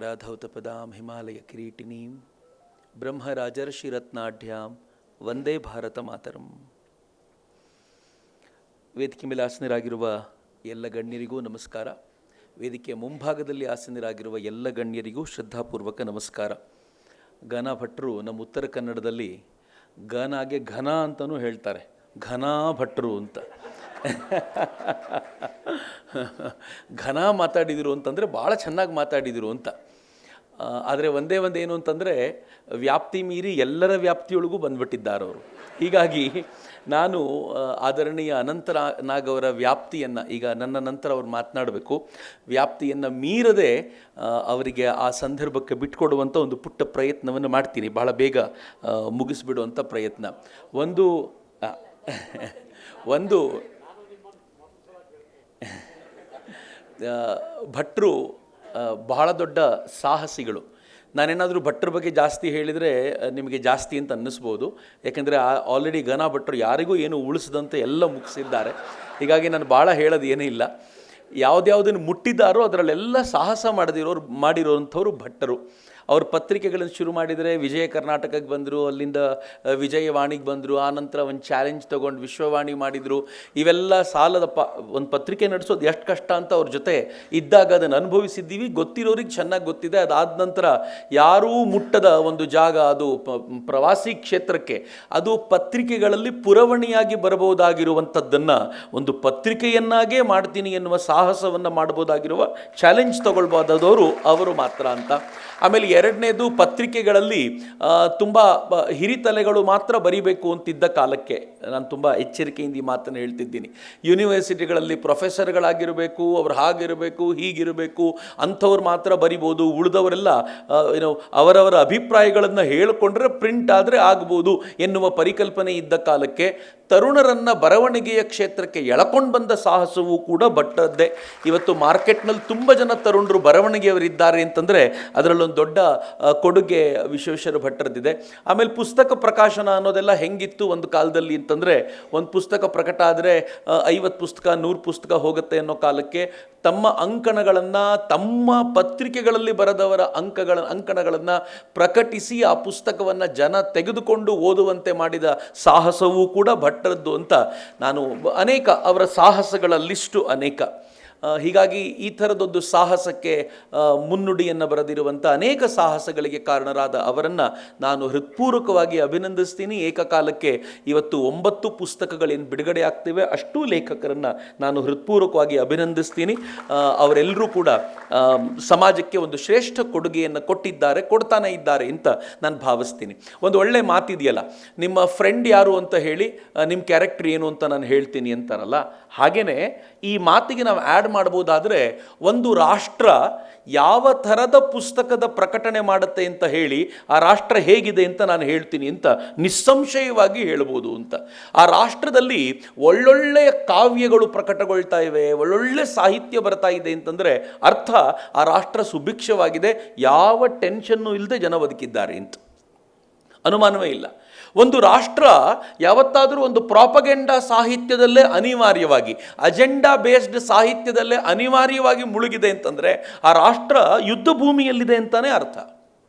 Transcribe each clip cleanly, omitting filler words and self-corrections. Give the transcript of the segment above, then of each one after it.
ರಾಧೌತಪದಾಂ ಹಿಮಾಲಯ ಕಿರೀಟಿನೀಂ ಬ್ರಹ್ಮರಾಜರ್ಷಿರತ್ನಾಢ್ಯಾಂ ವಂದೇ ಭಾರತ ಮಾತರಂ. ವೇದಿಕೆ ಮೇಲೆ ಆಸನರಾಗಿರುವ ಎಲ್ಲ ಗಣ್ಯರಿಗೂ ನಮಸ್ಕಾರ. ವೇದಿಕೆಯ ಮುಂಭಾಗದಲ್ಲಿ ಆಸನರಾಗಿರುವ ಎಲ್ಲ ಗಣ್ಯರಿಗೂ ಶ್ರದ್ಧಾಪೂರ್ವಕ ನಮಸ್ಕಾರ. ಘನ ಭಟ್ರು ನಮ್ಮ ಉತ್ತರ ಕನ್ನಡದಲ್ಲಿ ಘನಾಗೆ ಘನ ಅಂತಲೂ ಹೇಳ್ತಾರೆ, ಘನ ಭಟ್ರು ಅಂತ. ಘನ ಮಾತಾಡಿದರು ಅಂತಂದರೆ ಭಾಳ ಚೆನ್ನಾಗಿ ಮಾತಾಡಿದರು ಅಂತ. ಆದರೆ ಒಂದೇ ಏನು ಅಂತಂದರೆ ವ್ಯಾಪ್ತಿ ಮೀರಿ ಎಲ್ಲರ ವ್ಯಾಪ್ತಿಯೊಳಗೂ ಬಂದುಬಿಟ್ಟಿದ್ದಾರೆ ಅವರು. ಹೀಗಾಗಿ ನಾನು ಆದರಣೀಯ ಅನಂತ ನಾಗ್ ಅವರ ವ್ಯಾಪ್ತಿಯನ್ನು, ಈಗ ನನ್ನ ನಂತರ ಅವ್ರು ಮಾತನಾಡಬೇಕು, ವ್ಯಾಪ್ತಿಯನ್ನು ಮೀರದೆ ಅವರಿಗೆ ಆ ಸಂದರ್ಭಕ್ಕೆ ಬಿಟ್ಕೊಡುವಂಥ ಒಂದು ಪುಟ್ಟ ಪ್ರಯತ್ನವನ್ನು ಮಾಡ್ತೀನಿ. ಭಾಳ ಬೇಗ ಮುಗಿಸ್ಬಿಡುವಂಥ ಪ್ರಯತ್ನ. ಒಂದು ಭಟ್ರು ಬಹಳ ದೊಡ್ಡ ಸಾಹಸಿಗಳು. ನಾನೇನಾದರೂ ಭಟ್ರ ಬಗ್ಗೆ ಜಾಸ್ತಿ ಹೇಳಿದರೆ ನಿಮಗೆ ಜಾಸ್ತಿ ಅಂತ ಅನ್ನಿಸ್ಬೋದು. ಯಾಕೆಂದರೆ ಆಲ್ರೆಡಿ ಘನ ಭಟ್ರು ಯಾರಿಗೂ ಏನು ಉಳಿಸದಂತೆ ಎಲ್ಲ ಮುಗಿಸಿದ್ದಾರೆ. ಹೀಗಾಗಿ ನಾನು ಭಾಳ ಹೇಳೋದು ಏನೂ ಇಲ್ಲ. ಯಾವುದ್ಯಾವುದನ್ನು ಮುಟ್ಟಿದ್ದಾರೋ ಅದರಲ್ಲೆಲ್ಲ ಸಾಹಸ ಮಾಡಿರೋವಂಥವ್ರು ಭಟ್ಟರು. ಅವ್ರ ಪತ್ರಿಕೆಗಳನ್ನು ಶುರು ಮಾಡಿದರೆ ವಿಜಯ ಕರ್ನಾಟಕಕ್ಕೆ ಬಂದರು, ಅಲ್ಲಿಂದ ವಿಜಯವಾಣಿಗೆ ಬಂದರು, ಆನಂತರ ಒಂದು ಚಾಲೆಂಜ್ ತೊಗೊಂಡು ವಿಶ್ವವಾಣಿ ಮಾಡಿದರು. ಇವೆಲ್ಲ ಸಾಲದ ಒಂದು ಪತ್ರಿಕೆ ನಡೆಸೋದು ಎಷ್ಟು ಕಷ್ಟ ಅಂತ ಅವ್ರ ಜೊತೆ ಇದ್ದಾಗ ಅದನ್ನು ಅನುಭವಿಸಿದ್ದೀವಿ. ಗೊತ್ತಿರೋರಿಗೆ ಚೆನ್ನಾಗಿ ಗೊತ್ತಿದೆ. ಅದಾದ ನಂತರ ಯಾರೂ ಮುಟ್ಟದ ಒಂದು ಜಾಗ ಅದು ಪ್ರವಾಸಿ ಕ್ಷೇತ್ರಕ್ಕೆ. ಅದು ಪತ್ರಿಕೆಗಳಲ್ಲಿ ಪುರವಣಿಯಾಗಿ ಬರಬಹುದಾಗಿರುವಂಥದ್ದನ್ನು ಒಂದು ಪತ್ರಿಕೆಯನ್ನಾಗೇ ಮಾಡ್ತೀನಿ ಎನ್ನುವ ಸಾಹಸವನ್ನು ಮಾಡ್ಬೋದಾಗಿರುವ ಚಾಲೆಂಜ್ ತೊಗೊಳ್ಬೋದಾದವರು ಅವರು ಮಾತ್ರ ಅಂತ. ಆಮೇಲೆ ಎರಡನೇದು, ಪತ್ರಿಕೆಗಳಲ್ಲಿ ತುಂಬ ಹಿರಿತಲೆಗಳು ಮಾತ್ರ ಬರೀಬೇಕು ಅಂತಿದ್ದ ಕಾಲಕ್ಕೆ ನಾನು ತುಂಬ ಎಚ್ಚರಿಕೆಯಿಂದ ಈ ಮಾತನ್ನು ಹೇಳ್ತಿದ್ದೀನಿ. ಯೂನಿವರ್ಸಿಟಿಗಳಲ್ಲಿ ಪ್ರೊಫೆಸರ್ಗಳಾಗಿರಬೇಕು, ಅವ್ರು ಹಾಗಿರಬೇಕು ಹೀಗಿರಬೇಕು ಅಂಥವ್ರು ಮಾತ್ರ ಬರಿಬೋದು, ಉಳಿದವರೆಲ್ಲ ಅವರವರ ಅಭಿಪ್ರಾಯಗಳನ್ನು ಹೇಳಿಕೊಂಡ್ರೆ ಪ್ರಿಂಟ್ ಆದರೆ ಆಗ್ಬೋದು ಎನ್ನುವ ಪರಿಕಲ್ಪನೆ ಇದ್ದ ಕಾಲಕ್ಕೆ ತರುಣರನ್ನು ಬರವಣಿಗೆಯ ಕ್ಷೇತ್ರಕ್ಕೆ ಎಳಕೊಂಡು ಬಂದ ಸಾಹಸವೂ ಕೂಡ ಭಟ್ಟರದ್ದೇ. ಇವತ್ತು ಮಾರ್ಕೆಟ್ನಲ್ಲಿ ತುಂಬ ಜನ ತರುಣರು ಬರವಣಿಗೆಯವರಿದ್ದಾರೆ ಅಂತಂದರೆ ಅದರಲ್ಲೊಂದು ದೊಡ್ಡ ಕೊಡುಗೆ ವಿಶ್ವೇಶ್ವರ ಭಟ್ಟರದ್ದಿದೆ. ಆಮೇಲೆ ಪುಸ್ತಕ ಪ್ರಕಾಶನ ಅನ್ನೋದೆಲ್ಲ ಹೆಂಗಿತ್ತು ಒಂದು ಕಾಲದಲ್ಲಿ ಅಂತಂದರೆ, ಒಂದು ಪುಸ್ತಕ ಪ್ರಕಟ ಆದರೆ 50 ಪುಸ್ತಕ 100 ಪುಸ್ತಕ ಹೋಗುತ್ತೆ ಅನ್ನೋ ಕಾಲಕ್ಕೆ ತಮ್ಮ ಅಂಕಣಗಳನ್ನು, ತಮ್ಮ ಪತ್ರಿಕೆಗಳಲ್ಲಿ ಬರೆದವರ ಅಂಕಣಗಳನ್ನು ಪ್ರಕಟಿಸಿ ಆ ಪುಸ್ತಕವನ್ನು ಜನ ತೆಗೆದುಕೊಂಡು ಓದುವಂತೆ ಮಾಡಿದ ಸಾಹಸವೂ ಕೂಡ ಭಟ್ಟರದ್ದು ಅಂತ ನಾನು ಅನೇಕ ಅವರ ಸಾಹಸಗಳ ಲಿಸ್ಟು ಅನೇಕ. ಹೀಗಾಗಿ ಈ ಥರದೊಂದು ಸಾಹಸಕ್ಕೆ ಮುನ್ನುಡಿಯನ್ನು ಬರೆದಿರುವಂಥ ಅನೇಕ ಸಾಹಸಗಳಿಗೆ ಕಾರಣರಾದ ಅವರನ್ನು ನಾನು ಹೃತ್ಪೂರ್ವಕವಾಗಿ ಅಭಿನಂದಿಸ್ತೀನಿ. ಏಕಕಾಲಕ್ಕೆ ಇವತ್ತು 9 ಪುಸ್ತಕಗಳೇನು ಬಿಡುಗಡೆ ಆಗ್ತಿವೆ, ಅಷ್ಟೂ ಲೇಖಕರನ್ನು ನಾನು ಹೃತ್ಪೂರ್ವಕವಾಗಿ ಅಭಿನಂದಿಸ್ತೀನಿ. ಅವರೆಲ್ಲರೂ ಕೂಡ ಸಮಾಜಕ್ಕೆ ಒಂದು ಶ್ರೇಷ್ಠ ಕೊಡುಗೆಯನ್ನು ಕೊಡ್ತಾನೆ ಇದ್ದಾರೆ ಅಂತ ನಾನು ಭಾವಿಸ್ತೀನಿ. ಒಂದು ಒಳ್ಳೆ ಮಾತಿದೆಯಲ್ಲ, ನಿಮ್ಮ ಫ್ರೆಂಡ್ ಯಾರು ಅಂತ ಹೇಳಿ ನಿಮ್ಮ ಕ್ಯಾರೆಕ್ಟರ್ ಏನು ಅಂತ ನಾನು ಹೇಳ್ತೀನಿ ಅಂತಾರಲ್ಲ, ಹಾಗೆಯೇ ಈ ಮಾತಿಗೆ ನಾವು ಆ್ಯಡ್ ಮಾಡ್ಬೋದಾದರೆ, ಒಂದು ರಾಷ್ಟ್ರ ಯಾವ ಥರದ ಪುಸ್ತಕದ ಪ್ರಕಟಣೆ ಮಾಡುತ್ತೆ ಅಂತ ಹೇಳಿ ಆ ರಾಷ್ಟ್ರ ಹೇಗಿದೆ ಅಂತ ನಾನು ಹೇಳ್ತೀನಿ ಅಂತ ನಿಸ್ಸಂಶಯವಾಗಿ ಹೇಳ್ಬೋದು ಅಂತ. ಆ ರಾಷ್ಟ್ರದಲ್ಲಿ ಒಳ್ಳೊಳ್ಳೆಯ ಕಾವ್ಯಗಳು ಪ್ರಕಟಗೊಳ್ತಾ ಇವೆ, ಒಳ್ಳೊಳ್ಳೆ ಸಾಹಿತ್ಯ ಬರ್ತಾ ಇದೆ ಅಂತಂದರೆ ಅರ್ಥ ಆ ರಾಷ್ಟ್ರ ಸುಭಿಕ್ಷವಾಗಿದೆ, ಯಾವ ಟೆನ್ಷನ್ನು ಇಲ್ಲದೆ ಜನ ಬದುಕಿದ್ದಾರೆ ಅಂತ, ಅನುಮಾನವೇ ಇಲ್ಲ. ಒಂದು ರಾಷ್ಟ್ರ ಯಾವತ್ತಾದರೂ ಒಂದು ಪ್ರಾಪಗೆಂಡಾ ಸಾಹಿತ್ಯದಲ್ಲೇ ಅನಿವಾರ್ಯವಾಗಿ, ಅಜೆಂಡಾ ಬೇಸ್ಡ್ ಸಾಹಿತ್ಯದಲ್ಲೇ ಅನಿವಾರ್ಯವಾಗಿ ಮುಳುಗಿದೆ ಅಂತಂದರೆ ಆ ರಾಷ್ಟ್ರ ಯುದ್ಧ ಭೂಮಿಯಲ್ಲಿದೆ ಅಂತಲೇ ಅರ್ಥ.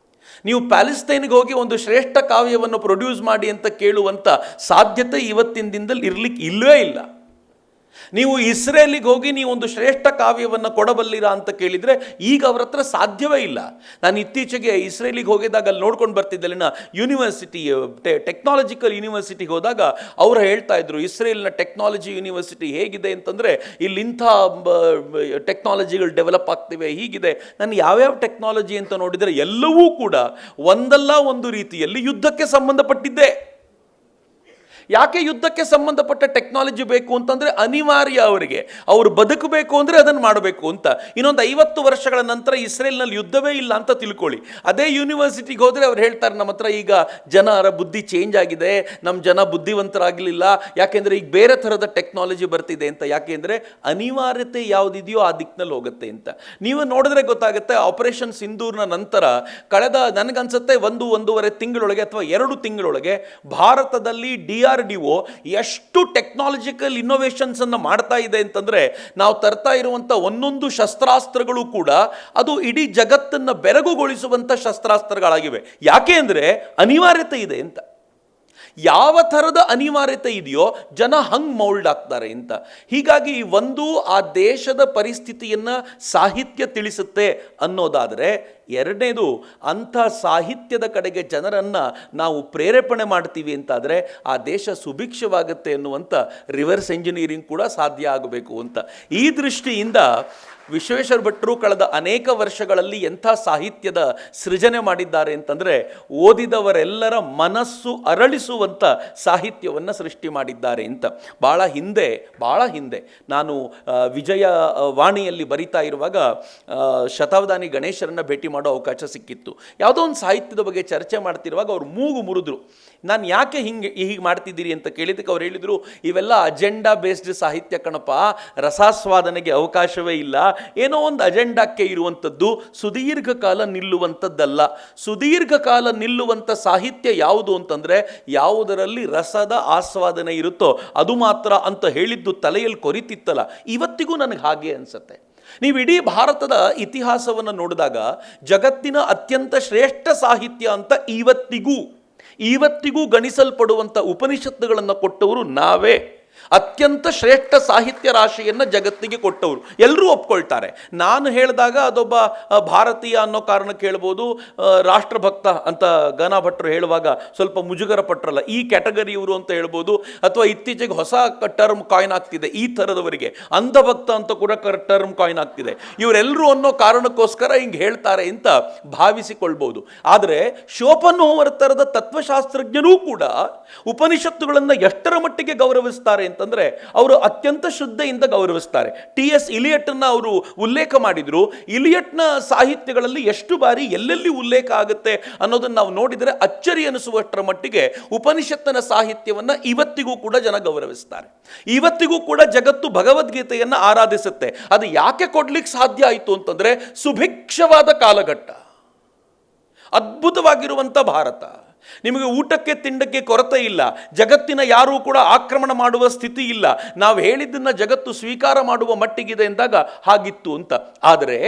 ನೀವು ಪ್ಯಾಲೆಸ್ತೈನ್ಗೆ ಹೋಗಿ ಒಂದು ಶ್ರೇಷ್ಠ ಕಾವ್ಯವನ್ನು ಪ್ರೊಡ್ಯೂಸ್ ಮಾಡಿ ಅಂತ ಕೇಳುವಂಥ ಸಾಧ್ಯತೆ ಇವತ್ತಿನ ದಿನದಲ್ಲಿ ಇಲ್ಲವೇ ಇಲ್ಲ. ನೀವು ಇಸ್ರೇಲಿಗೆ ಹೋಗಿ ನೀವು ಒಂದು ಶ್ರೇಷ್ಠ ಕಾವ್ಯವನ್ನು ಕೊಡಬಲ್ಲಿರಾ ಅಂತ ಕೇಳಿದರೆ ಈಗ ಅವ್ರ ಹತ್ರ ಸಾಧ್ಯವೇ ಇಲ್ಲ. ನಾನು ಇತ್ತೀಚೆಗೆ ಇಸ್ರೇಲಿಗೆ ಹೋಗಿದ್ದಾಗ ಅಲ್ಲಿ ನೋಡ್ಕೊಂಡು ಬರ್ತಿದ್ದಲ್ಲಿನ ಯೂನಿವರ್ಸಿಟಿ, ಟೆಕ್ನಾಲಜಿಕಲ್ ಯೂನಿವರ್ಸಿಟಿಗೆ ಹೋದಾಗ ಅವರು ಹೇಳ್ತಾ ಇದ್ರು, ಇಸ್ರೇಲ್ನ ಟೆಕ್ನಾಲಜಿ ಯೂನಿವರ್ಸಿಟಿ ಹೇಗಿದೆ ಅಂತಂದರೆ ಇಲ್ಲಿ ಇಂಥ ಟೆಕ್ನಾಲಜಿಗಳು ಡೆವಲಪ್ ಆಗ್ತಿವೆ, ಹೀಗಿದೆ. ನಾನು ಯಾವ್ಯಾವ ಟೆಕ್ನಾಲಜಿ ಅಂತ ನೋಡಿದರೆ ಎಲ್ಲವೂ ಕೂಡ ಒಂದಲ್ಲ ಒಂದು ರೀತಿಯಲ್ಲಿ ಯುದ್ಧಕ್ಕೆ ಸಂಬಂಧಪಟ್ಟಿದ್ದೆ. ಯಾಕೆ ಯುದ್ಧಕ್ಕೆ ಸಂಬಂಧಪಟ್ಟ ಟೆಕ್ನಾಲಜಿ ಬೇಕು ಅಂತಂದರೆ ಅನಿವಾರ್ಯ. ಅವರಿಗೆ ಅವರು ಬದುಕಬೇಕು ಅಂದರೆ ಅದನ್ನು ಮಾಡಬೇಕು ಅಂತ. ಇನ್ನೊಂದು 50 ವರ್ಷಗಳ ನಂತರ ಇಸ್ರೇಲ್ನಲ್ಲಿ ಯುದ್ಧವೇ ಇಲ್ಲ ಅಂತ ತಿಳ್ಕೊಳ್ಳಿ. ಅದೇ ಯೂನಿವರ್ಸಿಟಿಗೆ ಹೋದರೆ ಅವ್ರು ಹೇಳ್ತಾರೆ, ನಮ್ಮ ಹತ್ರ ಈಗ ಜನರ ಬುದ್ಧಿ ಚೇಂಜ್ ಆಗಿದೆ, ನಮ್ಮ ಜನ ಬುದ್ಧಿವಂತರಾಗಲಿಲ್ಲ, ಯಾಕೆಂದರೆ ಈಗ ಬೇರೆ ಥರದ ಟೆಕ್ನಾಲಜಿ ಬರ್ತಿದೆ ಅಂತ. ಯಾಕೆಂದರೆ ಅನಿವಾರ್ಯತೆ ಯಾವುದಿದೆಯೋ ಆ ದಿಕ್ಕಿನಲ್ಲಿ ಹೋಗುತ್ತೆ ಅಂತ. ನೀವು ನೋಡಿದ್ರೆ ಗೊತ್ತಾಗುತ್ತೆ, ಆಪರೇಷನ್ ಸಿಂಧೂರ್ನ ನಂತರ ಕಳೆದ ನನಗನ್ಸುತ್ತೆ 1-1.5 ತಿಂಗಳೊಳಗೆ ಅಥವಾ 2 ತಿಂಗಳೊಳಗೆ ಭಾರತದಲ್ಲಿ DRDO ಎಷ್ಟು ಟೆಕ್ನಾಲಜಿಕಲ್ ಇನ್ನೋವೇಷನ್ಸನ್ನು ಮಾಡ್ತಾ ಇದೆ ಅಂತಂದರೆ, ನಾವು ತರ್ತಾ ಇರುವಂಥ ಒಂದೊಂದು ಶಸ್ತ್ರಾಸ್ತ್ರಗಳು ಕೂಡ ಅದು ಇಡೀ ಜಗತ್ತನ್ನು ಬೆರಗುಗೊಳಿಸುವಂಥ ಶಸ್ತ್ರಾಸ್ತ್ರಗಳಾಗಿವೆ. ಯಾಕೆ ಅಂದರೆ ಅನಿವಾರ್ಯತೆ ಇದೆ ಅಂತ. ಯಾವ ಥರದ ಅನಿವಾರ್ಯತೆ ಇದೆಯೋ ಜನ ಹಂಗೆ ಮೌಲ್ಡ್ ಆಗ್ತಾರೆ ಅಂತ. ಹೀಗಾಗಿ ಒಂದು ಆ ದೇಶದ ಪರಿಸ್ಥಿತಿಯನ್ನು ಸಾಹಿತ್ಯ ತಿಳಿಸುತ್ತೆ ಅನ್ನೋದಾದರೆ, ಎರಡನೇದು ಅಂಥ ಸಾಹಿತ್ಯದ ಕಡೆಗೆ ಜನರನ್ನು ನಾವು ಪ್ರೇರೇಪಣೆ ಮಾಡ್ತೀವಿ ಅಂತಾದರೆ ಆ ದೇಶ ಸುಭಿಕ್ಷವಾಗುತ್ತೆ ಎನ್ನುವಂಥ ರಿವರ್ಸ್ ಎಂಜಿನಿಯರಿಂಗ್ ಕೂಡ ಸಾಧ್ಯ ಆಗಬೇಕು ಅಂತ. ಈ ದೃಷ್ಟಿಯಿಂದ ವಿಶ್ವೇಶ್ವರ ಭಟ್ರು ಕಳೆದ ಅನೇಕ ವರ್ಷಗಳಲ್ಲಿ ಎಂಥ ಸಾಹಿತ್ಯದ ಸೃಜನೆ ಮಾಡಿದ್ದಾರೆ ಅಂತಂದರೆ, ಓದಿದವರೆಲ್ಲರ ಮನಸ್ಸು ಅರಳಿಸುವಂಥ ಸಾಹಿತ್ಯವನ್ನು ಸೃಷ್ಟಿ ಮಾಡಿದ್ದಾರೆ ಅಂತ. ಭಾಳ ಹಿಂದೆ ನಾನು ವಿಜಯ ವಾಣಿಯಲ್ಲಿ ಬರಿತಾ ಇರುವಾಗ ಶತಾವಧಾನಿ ಗಣೇಶರನ್ನು ಭೇಟಿ ಮಾಡೋ ಅವಕಾಶ ಸಿಕ್ಕಿತ್ತು. ಯಾವುದೋ ಒಂದು ಸಾಹಿತ್ಯದ ಬಗ್ಗೆ ಚರ್ಚೆ ಮಾಡ್ತಿರುವಾಗ ಅವ್ರು ಮೂಗು ಮುರಿದ್ರು. ನಾನು ಯಾಕೆ ಹೀಗೆ ಮಾಡ್ತಿದ್ದೀರಿ ಅಂತ ಕೇಳಿದ್ದಕ್ಕೆ ಅವ್ರು ಹೇಳಿದರು, ಇವೆಲ್ಲ ಅಜೆಂಡಾ ಬೇಸ್ಡ್ ಸಾಹಿತ್ಯ ಕಣಪ್ಪ, ರಸಾಸ್ವಾದನೆಗೆ ಅವಕಾಶವೇ ಇಲ್ಲ, ಏನೋ ಒಂದು ಅಜೆಂಡಾಕ್ಕೆ ಇರುವಂಥದ್ದು, ಸುದೀರ್ಘ ಕಾಲ ನಿಲ್ಲುವಂಥದ್ದಲ್ಲ. ಸುದೀರ್ಘ ಕಾಲ ನಿಲ್ಲುವಂಥ ಸಾಹಿತ್ಯ ಯಾವುದು ಅಂತಂದರೆ, ಯಾವುದರಲ್ಲಿ ರಸದ ಆಸ್ವಾದನೆ ಇರುತ್ತೋ ಅದು ಮಾತ್ರ ಅಂತ ಹೇಳಿದ್ದು ತಲೆಯಲ್ಲಿ ಕೊರಿತಿತ್ತಲ್ಲ. ಇವತ್ತಿಗೂ ನನಗೆ ಹಾಗೆ ಅನಿಸುತ್ತೆ. ನೀವು ಇಡೀ ಭಾರತದ ಇತಿಹಾಸವನ್ನು ನೋಡಿದಾಗ ಜಗತ್ತಿನ ಅತ್ಯಂತ ಶ್ರೇಷ್ಠ ಸಾಹಿತ್ಯ ಅಂತ ಇವತ್ತಿಗೂ ಗಣಿಸಲ್ಪಡುವಂಥ ಉಪನಿಷತ್ತುಗಳನ್ನು ಕೊಟ್ಟವರು ನಾವೇ. ಅತ್ಯಂತ ಶ್ರೇಷ್ಠ ಸಾಹಿತ್ಯ ರಾಶಿಯನ್ನು ಜಗತ್ತಿಗೆ ಕೊಟ್ಟವರು ಎಲ್ಲರೂ ಒಪ್ಕೊಳ್ತಾರೆ. ನಾನು ಹೇಳಿದಾಗ ಅದೊಬ್ಬ ಭಾರತೀಯ ಅನ್ನೋ ಕಾರಣಕ್ಕೆ ಹೇಳ್ಬೋದು, ರಾಷ್ಟ್ರಭಕ್ತ ಅಂತ ಗ.ನ. ಭಟ್ರು ಹೇಳುವಾಗ ಸ್ವಲ್ಪ ಮುಜುಗರ ಪಟ್ರಲ್ಲ, ಈ ಕ್ಯಾಟಗರಿ ಇವರು ಅಂತ ಹೇಳ್ಬೋದು. ಅಥವಾ ಇತ್ತೀಚೆಗೆ ಹೊಸ ಟರ್ಮ್ ಕಾಯಿನ್ ಆಗ್ತಿದೆ ಈ ಥರದವರಿಗೆ, ಅಂಧಭಕ್ತ ಅಂತ ಕೂಡ ಟರ್ಮ್ ಕಾಯಿನ್ ಆಗ್ತಿದೆ. ಇವರೆಲ್ಲರೂ ಅನ್ನೋ ಕಾರಣಕ್ಕೋಸ್ಕರ ಹಿಂಗೆ ಹೇಳ್ತಾರೆ ಅಂತ ಭಾವಿಸಿಕೊಳ್ಬೋದು. ಆದರೆ ಶೋಪನ್ಹೋವರ್ ಥರದ ತತ್ವಶಾಸ್ತ್ರಜ್ಞರೂ ಕೂಡ ಉಪನಿಷತ್ತುಗಳನ್ನು ಎಷ್ಟರ ಮಟ್ಟಿಗೆ ಗೌರವಿಸ್ತಾರೆ ಅಂತಂದ್ರೆ, ಅವರು ಅತ್ಯಂತ ಶ್ರದ್ಧೆಯಿಂದ ಗೌರವಿಸ್ತಾರೆ. T.S. ಇಲಿಯಟ್ನ ಅವರು ಉಲ್ಲೇಖ ಮಾಡಿದ್ರು. ಇಲಿಯಟ್ನ ಸಾಹಿತ್ಯಗಳಲ್ಲಿ ಎಷ್ಟು ಬಾರಿ ಎಲ್ಲೆಲ್ಲಿ ಉಲ್ಲೇಖ ಆಗುತ್ತೆ ಅನ್ನೋದನ್ನು ನಾವು ನೋಡಿದರೆ ಅಚ್ಚರಿ ಅನಿಸುವಷ್ಟರ ಮಟ್ಟಿಗೆ ಉಪನಿಷತ್ತಿನ ಸಾಹಿತ್ಯವನ್ನು ಇವತ್ತಿಗೂ ಕೂಡ ಜನ ಗೌರವಿಸ್ತಾರೆ. ಇವತ್ತಿಗೂ ಕೂಡ ಜಗತ್ತು ಭಗವದ್ಗೀತೆಯನ್ನು ಆರಾಧಿಸುತ್ತೆ. ಅದು ಯಾಕೆ ಕೊಡ್ಲಿಕ್ಕೆ ಸಾಧ್ಯ ಆಯಿತು ಅಂತಂದ್ರೆ, ಸುಭಿಕ್ಷವಾದ ಕಾಲಘಟ್ಟ, ಅದ್ಭುತವಾಗಿರುವಂಥ ಭಾರತ, ನಿಮಗೆ ಊಟಕ್ಕೆ ತಿಂಡಕ್ಕೆ ಕೊರತೆ ಇಲ್ಲ, ಜಗತ್ತಿನ ಯಾರೂ ಕೂಡ ಆಕ್ರಮಣ ಮಾಡುವ ಸ್ಥಿತಿ ಇಲ್ಲ, ನಾವು ಹೇಳಿದ್ದನ್ನು ಜಗತ್ತು ಸ್ವೀಕಾರ ಮಾಡುವ ಮಟ್ಟಿಗಿದೆ ಎಂದಾಗ ಹಾಗಿತ್ತು ಅಂತ. ಆದರೆ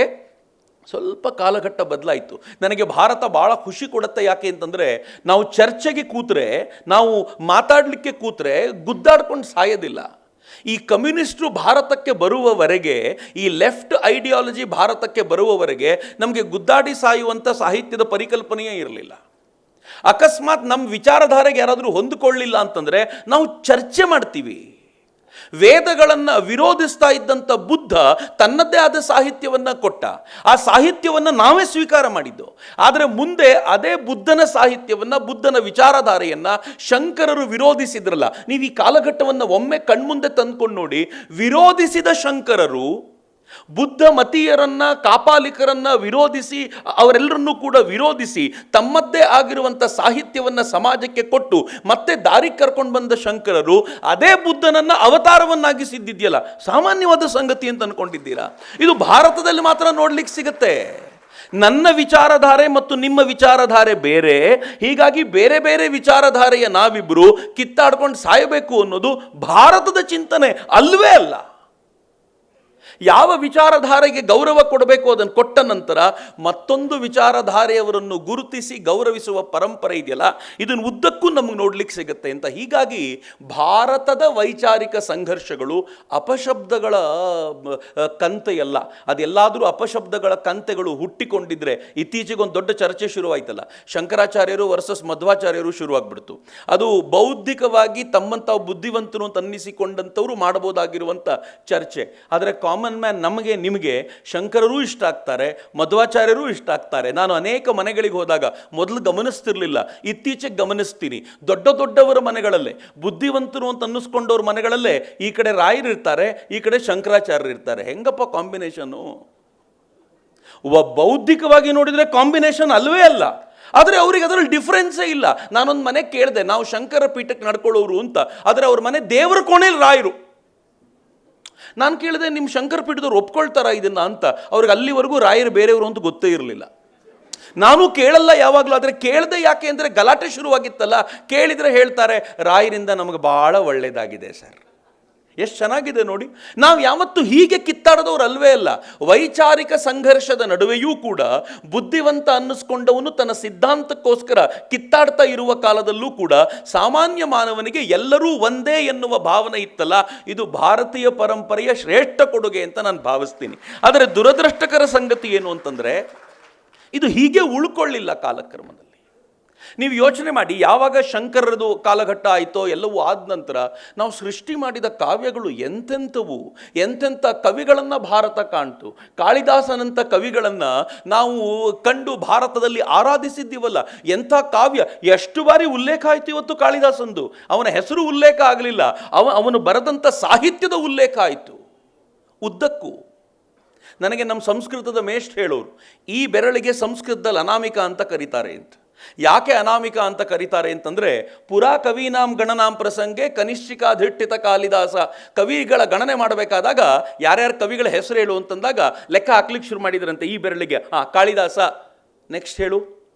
ಸ್ವಲ್ಪ ಕಾಲಘಟ್ಟ ಬದಲಾಯಿತು. ನನಗೆ ಭಾರತ ಭಾಳ ಖುಷಿ ಕೊಡುತ್ತೆ. ಯಾಕೆ ಅಂತಂದರೆ, ನಾವು ಚರ್ಚೆಗೆ ಕೂತ್ರೆ, ನಾವು ಮಾತಾಡಲಿಕ್ಕೆ ಕೂತ್ರೆ ಗುದ್ದಾಡ್ಕೊಂಡು ಸಾಯೋದಿಲ್ಲ. ಈ ಕಮ್ಯುನಿಸ್ಟರು ಭಾರತಕ್ಕೆ ಬರುವವರೆಗೆ, ಈ ಲೆಫ್ಟ್ ಐಡಿಯಾಲಜಿ ಭಾರತಕ್ಕೆ ಬರುವವರೆಗೆ ನಮಗೆ ಗುದ್ದಾಡಿ ಸಾಯುವಂಥ ಸಾಹಿತ್ಯದ ಪರಿಕಲ್ಪನೆಯೇ ಇರಲಿಲ್ಲ. ಅಕಸ್ಮಾತ್ ನಮ್ಮ ವಿಚಾರಧಾರೆಗೆ ಯಾರಾದರೂ ಹೊಂದಿಕೊಳ್ಳಿಲ್ಲ ಅಂತಂದರೆ ನಾವು ಚರ್ಚೆ ಮಾಡ್ತೀವಿ. ವೇದಗಳನ್ನು ವಿರೋಧಿಸ್ತಾ ಇದ್ದಂಥ ಬುದ್ಧ ತನ್ನದೇ ಆದ ಸಾಹಿತ್ಯವನ್ನು ಕೊಟ್ಟ. ಆ ಸಾಹಿತ್ಯವನ್ನು ನಾವೇ ಸ್ವೀಕಾರ ಮಾಡಿದ್ದು. ಆದರೆ ಮುಂದೆ ಅದೇ ಬುದ್ಧನ ಸಾಹಿತ್ಯವನ್ನು, ಬುದ್ಧನ ವಿಚಾರಧಾರೆಯನ್ನು ಶಂಕರರು ವಿರೋಧಿಸಿದ್ರಲ್ಲ. ನೀವು ಈ ಕಾಲಘಟ್ಟವನ್ನು ಒಮ್ಮೆ ಕಣ್ಮುಂದೆ ತಂದ್ಕೊಂಡು ನೋಡಿ. ವಿರೋಧಿಸಿದ ಶಂಕರರು ಬುದ್ಧ ಮತೀಯರನ್ನ, ಕಾಪಾಲಿಕರನ್ನ ವಿರೋಧಿಸಿ, ಅವರೆಲ್ಲರನ್ನೂ ಕೂಡ ವಿರೋಧಿಸಿ ತಮ್ಮದ್ದೇ ಆಗಿರುವಂಥ ಸಾಹಿತ್ಯವನ್ನು ಸಮಾಜಕ್ಕೆ ಕೊಟ್ಟು ಮತ್ತೆ ದಾರಿ ಕರ್ಕೊಂಡು ಬಂದ ಶಂಕರರು ಅದೇ ಬುದ್ಧನನ್ನು ಅವತಾರವನ್ನಾಗಿಸಿದ್ದಿದೆಯಲ್ಲ, ಸಾಮಾನ್ಯವಾದ ಸಂಗತಿ ಅಂತ ಅನ್ಕೊಂಡಿದ್ದೀರಾ? ಇದು ಭಾರತದಲ್ಲಿ ಮಾತ್ರ ನೋಡ್ಲಿಕ್ಕೆ ಸಿಗುತ್ತೆ. ನನ್ನ ವಿಚಾರಧಾರೆ ಮತ್ತು ನಿಮ್ಮ ವಿಚಾರಧಾರೆ ಬೇರೆ. ಹೀಗಾಗಿ ಬೇರೆ ಬೇರೆ ವಿಚಾರಧಾರೆಯ ನಾವಿಬ್ಬರು ಕಿತ್ತಾಡ್ಕೊಂಡು ಸಾಯಬೇಕು ಅನ್ನೋದು ಭಾರತದ ಚಿಂತನೆ ಅಲ್ವೇ ಅಲ್ಲ. ಯಾವ ವಿಚಾರಧಾರೆಗೆ ಗೌರವ ಕೊಡಬೇಕು ಅದನ್ನು ಕೊಟ್ಟ ನಂತರ ಮತ್ತೊಂದು ವಿಚಾರಧಾರೆಯವರನ್ನು ಗುರುತಿಸಿ ಗೌರವಿಸುವ ಪರಂಪರೆ ಇದೆಯಲ್ಲ, ಇದನ್ನು ಉದ್ದಕ್ಕೂ ನಮಗೆ ನೋಡ್ಲಿಕ್ಕೆ ಸಿಗುತ್ತೆ ಅಂತ. ಹೀಗಾಗಿ ಭಾರತದ ವೈಚಾರಿಕ ಸಂಘರ್ಷಗಳು ಅಪಶಬ್ದಗಳ ಕಂತೆಯಲ್ಲ. ಅದೆಲ್ಲಾದರೂ ಅಪಶಬ್ದಗಳ ಕಂತೆಗಳು ಹುಟ್ಟಿಕೊಂಡಿದ್ರೆ, ಇತ್ತೀಚೆಗೆ ಒಂದು ದೊಡ್ಡ ಚರ್ಚೆ ಶುರುವಾಯ್ತಲ್ಲ, ಶಂಕರಾಚಾರ್ಯರು ವರ್ಸಸ್ ಮಧ್ವಾಚಾರ್ಯರು ಶುರುವಾಗ್ಬಿಡ್ತು. ಅದು ಬೌದ್ಧಿಕವಾಗಿ ತಮ್ಮಂತಾವು ಬುದ್ಧಿವಂತರು ಅಂತ ಅನ್ನಿಸಿಕೊಂಡಂಥವ್ರು ಮಾಡಬಹುದಾಗಿರುವಂಥ ಚರ್ಚೆ. ಆದರೆ ಕಾಮನ್ ಮ್ಯಾನ್ ನಮಗೆ ನಿಮಗೆ ಶಂಕರರೂ ಇಷ್ಟ ಆಗ್ತಾರೆ, ಮಧ್ವಾಚಾರ್ಯರೂ ಇಷ್ಟ ಆಗ್ತಾರೆ. ನಾನು ಅನೇಕ ಮನೆಗಳಿಗೆ ಹೋದಾಗ ಮೊದಲು ಗಮನಿಸ್ತಿರ್ಲಿಲ್ಲ, ಇತ್ತೀಚೆಗೆ ಗಮನಿಸ್ತೀನಿ. ದೊಡ್ಡ ದೊಡ್ಡವರ ಮನೆಗಳಲ್ಲೇ, ಬುದ್ಧಿವಂತರು ಅಂತ ಅನ್ನಿಸ್ಕೊಂಡವ್ರ ಮನೆಗಳಲ್ಲೇ ಈ ಕಡೆ ರಾಯರು ಇರ್ತಾರೆ, ಈ ಕಡೆ ಶಂಕರಾಚಾರ್ಯರು ಇರ್ತಾರೆ. ಹೆಂಗಪ್ಪ ಕಾಂಬಿನೇಷನ್ನು? ಬೌದ್ಧಿಕವಾಗಿ ನೋಡಿದರೆ ಕಾಂಬಿನೇಷನ್ ಅಲ್ವೇ ಅಲ್ಲ. ಆದರೆ ಅವ್ರಿಗೆ ಅದರಲ್ಲಿ ಡಿಫ್ರೆನ್ಸೇ ಇಲ್ಲ. ನಾನೊಂದು ಮನೆ ಕೇಳಿದೆ, ನಾವು ಶಂಕರ ಪೀಠಕ್ಕೆ ನಡ್ಕೊಳ್ಳೋರು ಅಂತ, ಆದರೆ ಅವ್ರ ಮನೆ ದೇವರ ಕೋಣೆಯಲ್ಲಿ ರಾಯರು. ನಾನು ಕೇಳಿದೆ, ನಿಮ್ಮ ಶಂಕರ ಪೀಠದವ್ರು ಒಪ್ಕೊಳ್ತಾರ ಇದನ್ನು ಅಂತ. ಅವ್ರಿಗೆ ಅಲ್ಲಿವರೆಗೂ ರಾಯರು ಬೇರೆಯವರು ಅಂತ ಗೊತ್ತೇ ಇರಲಿಲ್ಲ. ನಾನು ಕೇಳಲ್ಲ ಯಾವಾಗಲೂ. ಆದರೆ ಕೇಳದೆ ಯಾಕೆ ಅಂದರೆ ಗಲಾಟೆ ಶುರುವಾಗಿತ್ತಲ್ಲ. ಕೇಳಿದರೆ ಹೇಳ್ತಾರೆ ರಾಯರಿಂದ ನಮಗೆ ಭಾಳ ಒಳ್ಳೆಯದಾಗಿದೆ ಸರ್. ಎಷ್ಟು ಚೆನ್ನಾಗಿದೆ ನೋಡಿ. ನಾವು ಯಾವತ್ತೂ ಹೀಗೆ ಕಿತ್ತಾಡದವ್ರು ಅಲ್ವೇ ಅಲ್ಲ. ವೈಚಾರಿಕ ಸಂಘರ್ಷದ ನಡುವೆಯೂ ಕೂಡ ಬುದ್ಧಿವಂತ ಅನ್ನಿಸ್ಕೊಂಡವನು ತನ್ನ ಸಿದ್ಧಾಂತಕ್ಕೋಸ್ಕರ ಕಿತ್ತಾಡ್ತಾ ಇರುವ ಕಾಲದಲ್ಲೂ ಕೂಡ ಸಾಮಾನ್ಯ ಮಾನವನಿಗೆ ಎಲ್ಲರೂ ಒಂದೇ ಎನ್ನುವ ಭಾವನೆ ಇತ್ತಲ್ಲ, ಇದು ಭಾರತೀಯ ಪರಂಪರೆಯ ಶ್ರೇಷ್ಠ ಕೊಡುಗೆ ಅಂತ ನಾನು ಭಾವಿಸ್ತೀನಿ. ಆದರೆ ದುರದೃಷ್ಟಕರ ಸಂಗತಿ ಏನು ಅಂತಂದರೆ, ಇದು ಹೀಗೆ ಉಳ್ಕೊಳ್ಳಿಲ್ಲ ಕಾಲಕ್ರಮದಲ್ಲಿ. ನೀವು ಯೋಚನೆ ಮಾಡಿ, ಯಾವಾಗ ಶಂಕರರದು ಕಾಲಘಟ್ಟ ಆಯಿತೋ ಎಲ್ಲವೂ ಆದ ನಂತರ ನಾವು ಸೃಷ್ಟಿ ಮಾಡಿದ ಕಾವ್ಯಗಳು ಎಂತೆಂಥ ಕವಿಗಳನ್ನು ಭಾರತ ಕಾಣ್ತು. ಕಾಳಿದಾಸನಂಥ ಕವಿಗಳನ್ನು ನಾವು ಕಂಡು ಭಾರತದಲ್ಲಿ ಆರಾಧಿಸಿದ್ದೀವಲ್ಲ. ಎಂಥ ಕಾವ್ಯ, ಎಷ್ಟು ಬಾರಿ ಉಲ್ಲೇಖ ಆಯಿತು ಇವತ್ತು ಕಾಳಿದಾಸಂದು. ಅವನ ಹೆಸರು ಉಲ್ಲೇಖ ಆಗಲಿಲ್ಲ, ಅವನು ಬರೆದಂಥ ಸಾಹಿತ್ಯದ ಉಲ್ಲೇಖ ಆಯಿತು ಉದ್ದಕ್ಕೂ. ನನಗೆ ನಮ್ಮ ಸಂಸ್ಕೃತದ ಮೇಷ್ಟ್ರು ಹೇಳೋರು, ಈ ಬೆರಳಿಗೆ ಸಂಸ್ಕೃತದಲ್ಲಿ ಅನಾಮಿಕ ಅಂತ ಕರೀತಾರೆ ಅಂತ. ಯಾಕೆ ಅನಾಮಿಕ ಅಂತ ಕರೀತಾರೆ ಅಂತಂದರೆ, ಪುರಾ ಕವೀನಾಂ ಗಣನಾಂ ಪ್ರಸಂಗೆ ಕನಿಷ್ಠಿಕಾಧಿಷ್ಠಿತ ಕಾಳಿದಾಸ. ಕವಿಗಳ ಗಣನೆ ಮಾಡಬೇಕಾದಾಗ ಯಾರ್ಯಾರು ಕವಿಗಳ ಹೆಸರು ಹೇಳು ಅಂತಂದಾಗ ಲೆಕ್ಕ ಹಾಕ್ಲಿಕ್ಕೆ ಶುರು ಮಾಡಿದ್ರಂತೆ ಈ ಬೆರಳಿಗೆ. ಕಾಳಿದಾಸ. ನೆಕ್ಸ್ಟ್ ಹೇಳು.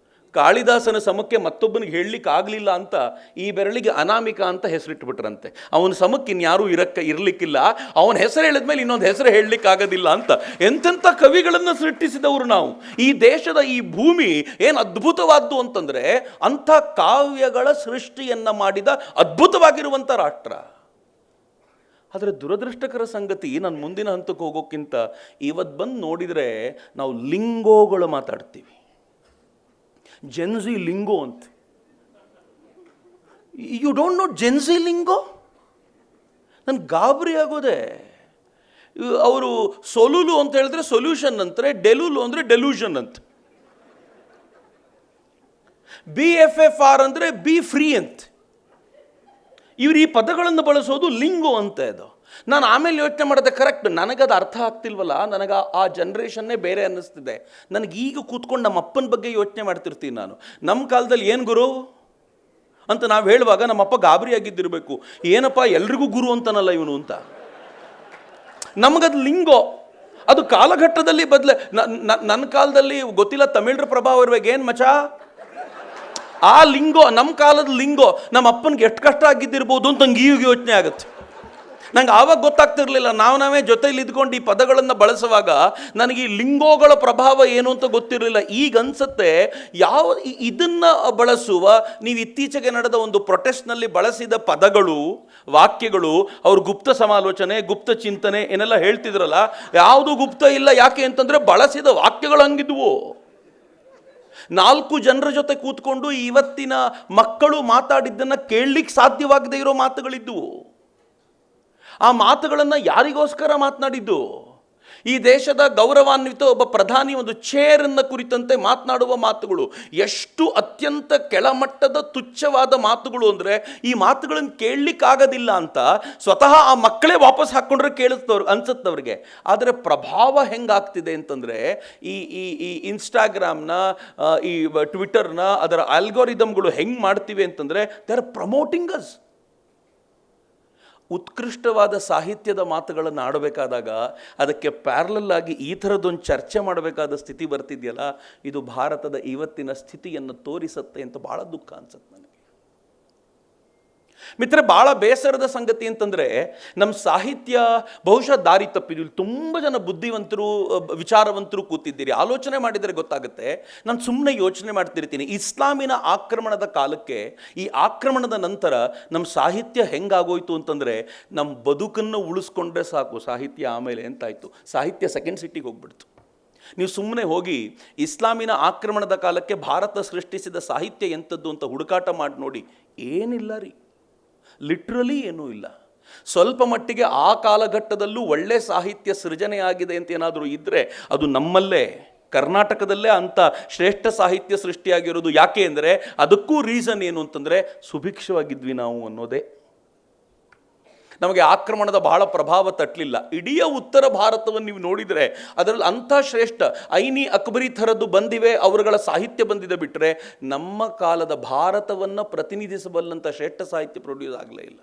ಕಾಳಿದಾಸನ ಸಮಕ್ಕೆ ಮತ್ತೊಬ್ಬನಿಗೆ ಹೇಳಲಿಕ್ಕೆ ಆಗಲಿಲ್ಲ ಅಂತ ಈ ಬೆರಳಿಗೆ ಅನಾಮಿಕ ಅಂತ ಹೆಸರಿಟ್ಬಿಟ್ರಂತೆ. ಅವನ ಸಮಕ್ಕೆ ಇನ್ಯಾರೂ ಇರಲಿಕ್ಕಿಲ್ಲ, ಅವನ ಹೆಸರು ಹೇಳಿದ್ಮೇಲೆ ಇನ್ನೊಂದು ಹೆಸರು ಹೇಳಲಿಕ್ಕೆ ಆಗೋದಿಲ್ಲ ಅಂತ. ಎಂತೆಂಥ ಕವಿಗಳನ್ನು ಸೃಷ್ಟಿಸಿದವರು ನಾವು. ಈ ದೇಶದ ಈ ಭೂಮಿ ಏನು ಅದ್ಭುತವಾದ್ದು ಅಂತಂದರೆ, ಅಂಥ ಕಾವ್ಯಗಳ ಸೃಷ್ಟಿಯನ್ನು ಮಾಡಿದ ಅದ್ಭುತವಾಗಿರುವಂಥ ರಾಷ್ಟ್ರ. ಆದರೆ ದುರದೃಷ್ಟಕರ ಸಂಗತಿ, ನಾನು ಮುಂದಿನ ಹಂತಕ್ಕೆ ಹೋಗೋಕ್ಕಿಂತ ಇವತ್ತು ಬಂದು ನೋಡಿದರೆ ನಾವು ಲಿಂಗೋಗಳು ಮಾತಾಡ್ತೀವಿ. ಜೆನ್ಸಿ ಲಿಂಗೋ ಅಂತ. You don't know Gen Z lingo? ನನಗೆ ಗಾಬರಿ ಆಗೋದೆ. ಅವರು ಸೊಲುಲು ಅಂತ ಹೇಳಿದ್ರೆ ಸೊಲ್ಯೂಷನ್ ಅಂತಾರೆ, ಡೆಲುಲು ಅಂದರೆ ಡೆಲ್ಯೂಷನ್ ಅಂತ, BFFR ಅಂದರೆ ಬಿ ಫ್ರೀ ಅಂತ. ಇವರು ಈ ಪದಗಳನ್ನು ಬಳಸೋದು ಲಿಂಗೋ ಅಂತ. ಇದು ನಾನು ಆಮೇಲೆ ಯೋಚನೆ ಮಾಡಿದೆ, ಕರೆಕ್ಟ್, ನನಗದು ಅರ್ಥ ಆಗ್ತಿಲ್ವಲ್ಲ, ನನಗೆ ಆ ಜನ್ರೇಷನ್ನೇ ಬೇರೆ ಅನ್ನಿಸ್ತಿದೆ. ನನಗೆ ಈಗ ಕೂತ್ಕೊಂಡು ನಮ್ಮ ಅಪ್ಪನ ಬಗ್ಗೆ ಯೋಚನೆ ಮಾಡ್ತಿರ್ತೀನಿ ನಾನು. ನಮ್ಮ ಕಾಲದಲ್ಲಿ ಏನು ಗುರು ಅಂತ ನಾವು ಹೇಳುವಾಗ ನಮ್ಮಪ್ಪ ಗಾಬರಿ ಆಗಿದ್ದಿರಬೇಕು, ಏನಪ್ಪ ಎಲ್ರಿಗೂ ಗುರು ಅಂತನಲ್ಲ ಇವನು ಅಂತ. ನಮಗದು ಲಿಂಗೋ, ಅದು ಕಾಲಘಟ್ಟದಲ್ಲಿ ನನ್ನ ಕಾಲದಲ್ಲಿ ಗೊತ್ತಿಲ್ಲ, ತಮಿಳರ ಪ್ರಭಾವ ಇರಬೇಕು. ಏನು ಮಚ ಆ ಲಿಂಗೋ, ನಮ್ಮ ಕಾಲದ ಲಿಂಗೋ ನಮ್ಮ ಅಪ್ಪನಿಗೆ ಎಷ್ಟು ಕಷ್ಟ ಆಗಿದ್ದಿರ್ಬೋದು ಅಂತ ನಂಗೆ ಈಗ ಯೋಚನೆ ಆಗುತ್ತೆ. ನಂಗೆ ಆವಾಗ ಗೊತ್ತಾಗ್ತಿರ್ಲಿಲ್ಲ. ನಾವೇ ಜೊತೆಯಲ್ಲಿ ಇದ್ಕೊಂಡು ಈ ಪದಗಳನ್ನು ಬಳಸುವಾಗ ನನಗೆ ಈ ಲಿಂಗೋಗಳ ಪ್ರಭಾವ ಏನು ಅಂತ ಗೊತ್ತಿರಲಿಲ್ಲ. ಈಗ ಅನ್ಸುತ್ತೆ, ಇದನ್ನು ಬಳಸುವ, ನೀವು ಇತ್ತೀಚೆಗೆ ನಡೆದ ಒಂದು ಪ್ರೊಟೆಸ್ಟ್ನಲ್ಲಿ ಬಳಸಿದ ಪದಗಳು, ವಾಕ್ಯಗಳು, ಅವ್ರ ಗುಪ್ತ ಸಮಾಲೋಚನೆ, ಗುಪ್ತ ಚಿಂತನೆ ಏನೆಲ್ಲ ಹೇಳ್ತಿದ್ರಲ್ಲ, ಯಾವುದು ಗುಪ್ತ ಇಲ್ಲ. ಯಾಕೆ ಅಂತಂದರೆ ಬಳಸಿದ ವಾಕ್ಯಗಳು ಹಂಗಿದ್ವು. 4 ಜನರ ಜೊತೆ ಕೂತ್ಕೊಂಡು ಇವತ್ತಿನ ಮಕ್ಕಳು ಮಾತಾಡಿದ್ದನ್ನು ಕೇಳಲಿಕ್ಕೆ ಸಾಧ್ಯವಾಗದೇ ಇರೋ ಮಾತುಗಳಿದ್ವು. ಆ ಮಾತುಗಳನ್ನು ಯಾರಿಗೋಸ್ಕರ ಮಾತನಾಡಿದ್ದು? ಈ ದೇಶದ ಗೌರವಾನ್ವಿತ ಒಬ್ಬ ಪ್ರಧಾನಿ ಒಂದು ಚೇರನ್ನು ಕುರಿತಂತೆ ಮಾತನಾಡುವ ಮಾತುಗಳು ಎಷ್ಟು ಅತ್ಯಂತ ಕೆಳಮಟ್ಟದ ತುಚ್ಛವಾದ ಮಾತುಗಳು ಅಂದರೆ, ಈ ಮಾತುಗಳನ್ನು ಕೇಳಲಿಕ್ಕಾಗೋದಿಲ್ಲ ಅಂತ ಸ್ವತಃ ಆ ಮಕ್ಕಳೇ ವಾಪಸ್ ಹಾಕ್ಕೊಂಡ್ರೆ ಅನ್ಸುತ್ತವ್ರಿಗೆ. ಆದರೆ ಪ್ರಭಾವ ಹೆಂಗಾಗ್ತಿದೆ ಅಂತಂದರೆ, ಈ ಇನ್ಸ್ಟಾಗ್ರಾಮ್ನ, ಈ ಟ್ವಿಟರ್ನ ಅದರ ಆಲ್ಗೋರಿದಮ್ಗಳು ಹೆಂಗೆ ಮಾಡ್ತಿವೆ ಅಂತಂದರೆ, ದೇ ಆರ್ ಪ್ರಮೋಟಿಂಗ್ ಅಸ್. ಉತ್ಕೃಷ್ಟವಾದ ಸಾಹಿತ್ಯದ ಮಾತುಗಳನ್ನು ಆಡಬೇಕಾದಾಗ ಅದಕ್ಕೆ ಪ್ಯಾರಲಲ್ ಆಗಿ ಈ ಥರದ್ದೊಂದು ಚರ್ಚೆ ಮಾಡಬೇಕಾದ ಸ್ಥಿತಿ ಬರ್ತಿದೆಯಲ್ಲ, ಇದು ಭಾರತದ ಇವತ್ತಿನ ಸ್ಥಿತಿಯನ್ನು ತೋರಿಸುತ್ತೆ ಅಂತ ಭಾಳ ದುಃಖ ಅನ್ಸುತ್ತೆ ನನಗೆ. ಮಿತ್ರ, ಭಾಳ ಬೇಸರದ ಸಂಗತಿ ಅಂತಂದರೆ, ನಮ್ಮ ಸಾಹಿತ್ಯ ಬಹುಶಃ ದಾರಿ ತಪ್ಪಿದ್ದು. ತುಂಬ ಜನ ಬುದ್ಧಿವಂತರು, ವಿಚಾರವಂತರು ಕೂತಿದ್ದೀರಿ. ಆಲೋಚನೆ ಮಾಡಿದರೆ ಗೊತ್ತಾಗುತ್ತೆ. ನಾನು ಸುಮ್ಮನೆ ಯೋಚನೆ ಮಾಡ್ತಿರ್ತೀನಿ, ಇಸ್ಲಾಮಿನ ಆಕ್ರಮಣದ ಕಾಲಕ್ಕೆ, ಈ ಆಕ್ರಮಣದ ನಂತರ ನಮ್ಮ ಸಾಹಿತ್ಯ ಹೆಂಗಾಗೋಯ್ತು ಅಂತಂದರೆ, ನಮ್ಮ ಬದುಕನ್ನು ಉಳಿಸ್ಕೊಂಡ್ರೆ ಸಾಕು, ಸಾಹಿತ್ಯ ಆಮೇಲೆ ಎಂತಾಯಿತು, ಸಾಹಿತ್ಯ ಸೆಕೆಂಡ್ ಸಿಟಿಗೆ ಹೋಗ್ಬಿಡ್ತು. ನೀವು ಸುಮ್ಮನೆ ಹೋಗಿ ಇಸ್ಲಾಮಿನ ಆಕ್ರಮಣದ ಕಾಲಕ್ಕೆ ಭಾರತ ಸೃಷ್ಟಿಸಿದ ಸಾಹಿತ್ಯ ಎಂಥದ್ದು ಅಂತ ಹುಡುಕಾಟ ಮಾಡಿ ನೋಡಿ, ಏನಿಲ್ಲ ರೀ, ಲಿಟ್ರಲಿ ಏನೂ ಇಲ್ಲ. ಸ್ವಲ್ಪ ಮಟ್ಟಿಗೆ ಆ ಕಾಲಘಟ್ಟದಲ್ಲೂ ಒಳ್ಳೆ ಸಾಹಿತ್ಯ ಸೃಜನೆಯಾಗಿದೆ ಅಂತ ಏನಾದರೂ ಇದ್ದರೆ ಅದು ನಮ್ಮಲ್ಲೇ, ಕರ್ನಾಟಕದಲ್ಲೇ ಅಂಥ ಶ್ರೇಷ್ಠ ಸಾಹಿತ್ಯ ಸೃಷ್ಟಿಯಾಗಿರೋದು. ಯಾಕೆ ಅಂದರೆ ಅದಕ್ಕೂ ರೀಸನ್ ಏನು ಅಂತಂದರೆ, ಸುಭಿಕ್ಷವಾಗಿದ್ವಿ ನಾವು ಅನ್ನೋದೇ. ನಮಗೆ ಆಕ್ರಮಣದ ಬಹಳ ಪ್ರಭಾವ ತಟ್ಟಲಿಲ್ಲ. ಇಡೀ ಉತ್ತರ ಭಾರತವನ್ನು ನೀವು ನೋಡಿದರೆ ಅದರಲ್ಲಿ ಅಂಥ ಶ್ರೇಷ್ಠ ಐನಿ ಅಕ್ಬರಿ ಥರದ್ದು ಬಂದಿವೆ, ಅವರುಗಳ ಸಾಹಿತ್ಯ ಬಂದಿದೆ. ಬಿಟ್ಟರೆ ನಮ್ಮ ಕಾಲದ ಭಾರತವನ್ನು ಪ್ರತಿನಿಧಿಸಬಲ್ಲಂಥ ಶ್ರೇಷ್ಠ ಸಾಹಿತ್ಯ ಪ್ರೊಡ್ಯೂಸ್ ಆಗಲೇ ಇಲ್ಲ.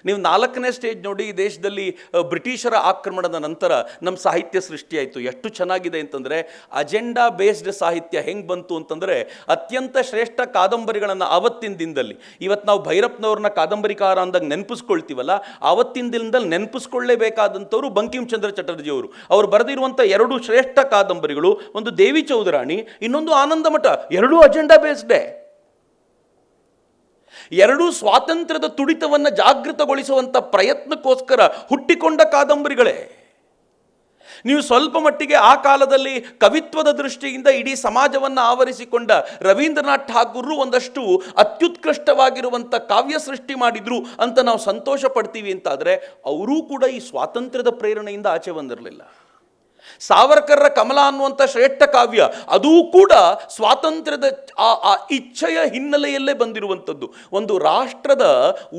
ನೀವು 4ನೇ ಸ್ಟೇಜ್ ನೋಡಿ, ಈ ದೇಶದಲ್ಲಿ ಬ್ರಿಟಿಷರ ಆಕ್ರಮಣದ ನಂತರ ನಮ್ಮ ಸಾಹಿತ್ಯ ಸೃಷ್ಟಿಯಾಯಿತು. ಎಷ್ಟು ಚೆನ್ನಾಗಿದೆ ಅಂತಂದರೆ, ಅಜೆಂಡಾ ಬೇಸ್ಡ್ ಸಾಹಿತ್ಯ ಹೆಂಗೆ ಬಂತು ಅಂತಂದರೆ, ಅತ್ಯಂತ ಶ್ರೇಷ್ಠ ಕಾದಂಬರಿಗಳನ್ನು ಆವತ್ತಿನ ದಿನದಲ್ಲಿ, ಇವತ್ತು ನಾವು ಭೈರಪ್ಪನವ್ರನ್ನ ಕಾದಂಬರಿಕಾರ ಅಂದಾಗ ನೆನಪಿಸ್ಕೊಳ್ತೀವಲ್ಲ, ಆವತ್ತಿನ ದಿನದಲ್ಲಿ ನೆನಪಿಸ್ಕೊಳ್ಳೇಬೇಕಾದಂಥವ್ರು ಬಂಕಿಮ್ ಚಂದ್ರ ಚಟರ್ಜಿಯವರು. ಅವರು ಬರೆದಿರುವಂಥ 2 ಶ್ರೇಷ್ಠ ಕಾದಂಬರಿಗಳು, ಒಂದು ದೇವಿ ಚೌಧರಾಣಿ, ಇನ್ನೊಂದು ಆನಂದ ಮಠ. ಎರಡೂ ಅಜೆಂಡಾ ಬೇಸ್ಡೇ. ಎರಡೂ ಸ್ವಾತಂತ್ರ್ಯದ ತುಡಿತವನ್ನು ಜಾಗೃತಗೊಳಿಸುವಂಥ ಪ್ರಯತ್ನಕ್ಕೋಸ್ಕರ ಹುಟ್ಟಿಕೊಂಡ ಕಾದಂಬರಿಗಳೇ. ನೀವು ಸ್ವಲ್ಪ ಮಟ್ಟಿಗೆ ಆ ಕಾಲದಲ್ಲಿ ಕವಿತ್ವದ ದೃಷ್ಟಿಯಿಂದ ಇಡೀ ಸಮಾಜವನ್ನು ಆವರಿಸಿಕೊಂಡ ರವೀಂದ್ರನಾಥ್ ಠಾಗೂರರು ಒಂದಷ್ಟು ಅತ್ಯುತ್ಕೃಷ್ಟವಾಗಿರುವಂಥ ಕಾವ್ಯ ಸೃಷ್ಟಿ ಮಾಡಿದ್ರು ಅಂತ ನಾವು ಸಂತೋಷ ಪಡ್ತೀವಿ ಅಂತಾದರೆ, ಅವರೂ ಕೂಡ ಈ ಸ್ವಾತಂತ್ರ್ಯದ ಪ್ರೇರಣೆಯಿಂದ ಆಚೆ ಬಂದಿರಲಿಲ್ಲ. ಸಾವರ್ಕರ್ರ ಕಮಲ ಅನ್ನುವಂಥ ಶ್ರೇಷ್ಠ ಕಾವ್ಯ, ಅದೂ ಕೂಡ ಸ್ವಾತಂತ್ರ್ಯದ ಆ ಇಚ್ಛೆಯ ಹಿನ್ನೆಲೆಯಲ್ಲೇ ಬಂದಿರುವಂಥದ್ದು. ಒಂದು ರಾಷ್ಟ್ರದ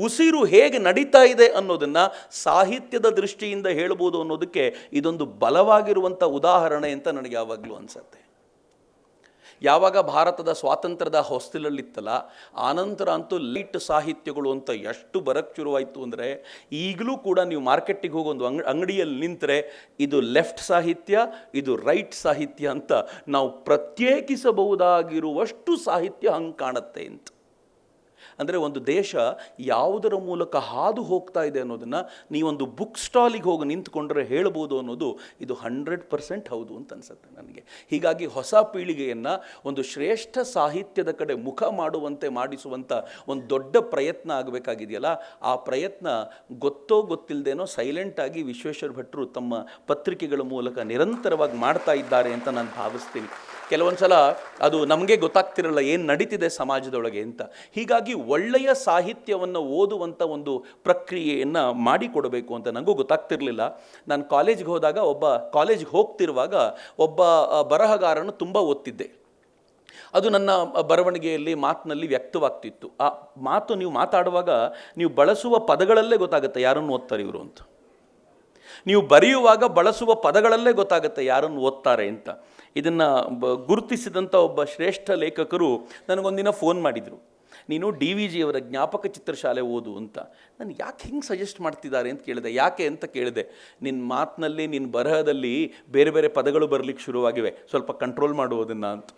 ಉಸಿರು ಹೇಗೆ ನಡೀತಾ ಇದೆ ಅನ್ನೋದನ್ನು ಸಾಹಿತ್ಯದ ದೃಷ್ಟಿಯಿಂದ ಹೇಳ್ಬೋದು ಅನ್ನೋದಕ್ಕೆ ಇದೊಂದು ಬಲವಾಗಿರುವಂಥ ಉದಾಹರಣೆ ಅಂತ ನನಗೆ ಯಾವಾಗಲೂ ಅನಿಸುತ್ತೆ. ಯಾವಾಗ ಭಾರತದ ಸ್ವಾತಂತ್ರ್ಯದ ಹೊಸ್ತಿಲಲ್ಲಿತ್ತಲ್ಲ, ಆನಂತರ ಅಂತೂ ಲೈಟ್ ಸಾಹಿತ್ಯಗಳು ಅಂತ ಎಷ್ಟು ಬರಕ್ಕೆ ಶುರುವಾಯಿತು ಅಂದರೆ, ಈಗಲೂ ಕೂಡ ನೀವು ಮಾರ್ಕೆಟಿಗೆ ಹೋಗಿ ಒಂದು ಅಂಗಡಿಯಲ್ಲಿ ನಿಂತರೆ ಇದು ಲೆಫ್ಟ್ ಸಾಹಿತ್ಯ, ಇದು ರೈಟ್ ಸಾಹಿತ್ಯ ಅಂತ ನಾವು ಪ್ರತ್ಯೇಕಿಸಬಹುದಾಗಿರುವಷ್ಟು ಸಾಹಿತ್ಯ ಹಂಗೆ ಕಾಣುತ್ತೆ ಅಂತ. ಅಂದರೆ ಒಂದು ದೇಶ ಯಾವುದರ ಮೂಲಕ ಹಾದು ಹೋಗ್ತಾ ಇದೆ ಅನ್ನೋದನ್ನು ನೀವೊಂದು ಬುಕ್ ಸ್ಟಾಲಿಗೆ ಹೋಗಿ ನಿಂತ್ಕೊಂಡ್ರೆ ಹೇಳ್ಬೋದು ಅನ್ನೋದು ಇದು 100% ಹೌದು ಅಂತ ಅನಿಸುತ್ತೆ ನನಗೆ. ಹೀಗಾಗಿ ಹೊಸ ಪೀಳಿಗೆಯನ್ನು ಒಂದು ಶ್ರೇಷ್ಠ ಸಾಹಿತ್ಯದ ಕಡೆ ಮುಖ ಮಾಡುವಂತೆ ಮಾಡಿಸುವಂಥ ಒಂದು ದೊಡ್ಡ ಪ್ರಯತ್ನ ಆಗಬೇಕಾಗಿದೆಯಲ್ಲ, ಆ ಪ್ರಯತ್ನ ಗೊತ್ತೋ ಗೊತ್ತಿಲ್ಲದೇನೋ ಸೈಲೆಂಟಾಗಿ ವಿಶ್ವೇಶ್ವರ ಭಟ್ರು ತಮ್ಮ ಪತ್ರಿಕೆಗಳ ಮೂಲಕ ನಿರಂತರವಾಗಿ ಮಾಡ್ತಾ ಇದ್ದಾರೆ ಅಂತ ನಾನು ಭಾವಿಸ್ತೀನಿ. ಕೆಲವೊಂದು ಸಲ ಅದು ನಮಗೆ ಗೊತ್ತಾಗ್ತಿರಲ್ಲ ಏನು ನಡೀತಿದೆ ಸಮಾಜದೊಳಗೆ ಅಂತ. ಹೀಗಾಗಿ ಒಳ್ಳೆಯ ಸಾಹಿತ್ಯವನ್ನು ಓದುವಂಥ ಒಂದು ಪ್ರಕ್ರಿಯೆಯನ್ನು ಮಾಡಿಕೊಡಬೇಕು ಅಂತ ನನಗೂ ಗೊತ್ತಾಗ್ತಿರಲಿಲ್ಲ. ನಾನು ಕಾಲೇಜಿಗೆ ಹೋಗ್ತಿರುವಾಗ ಒಬ್ಬ ಬರಹಗಾರನು ತುಂಬ ಓದ್ತಿದ್ದೆ. ಅದು ನನ್ನ ಬರವಣಿಗೆಯಲ್ಲಿ ಮಾತಿನಲ್ಲಿ ವ್ಯಕ್ತವಾಗ್ತಿತ್ತು. ಆ ಮಾತು ನೀವು ಮಾತಾಡುವಾಗ ನೀವು ಬಳಸುವ ಪದಗಳಲ್ಲೇ ಗೊತ್ತಾಗುತ್ತೆ ಯಾರನ್ನು ಓದ್ತಾರೆ ಇವರು ಅಂತ. ನೀವು ಬರೆಯುವಾಗ ಬಳಸುವ ಪದಗಳಲ್ಲೇ ಗೊತ್ತಾಗುತ್ತೆ ಯಾರನ್ನು ಓದ್ತಾರೆ ಅಂತ. ಇದನ್ನು ಗುರುತಿಸಿದಂಥ ಒಬ್ಬ ಶ್ರೇಷ್ಠ ಲೇಖಕರು ನನಗೊಂದಿನ ಫೋನ್ ಮಾಡಿದರು, ನೀನು DVG ಅವರ ಜ್ಞಾಪಕ ಚಿತ್ರಶಾಲೆ ಓದು ಅಂತ. ನಾನು ಯಾಕೆ ಹಿಂಗೆ ಸಜೆಸ್ಟ್ ಮಾಡ್ತಿದ್ದಾರೆ ಅಂತ ಕೇಳಿದೆ. ಯಾಕೆ ಅಂತ ಕೇಳಿದೆ. ನಿನ್ನ ಮಾತಿನಲ್ಲಿ, ನಿನ್ನ ಬರಹದಲ್ಲಿ ಬೇರೆ ಬೇರೆ ಪದಗಳು ಬರಲಿಕ್ಕೆ ಶುರುವಾಗಿವೆ, ಸ್ವಲ್ಪ ಕಂಟ್ರೋಲ್ ಮಾಡುವುದನ್ನು ಅಂತ.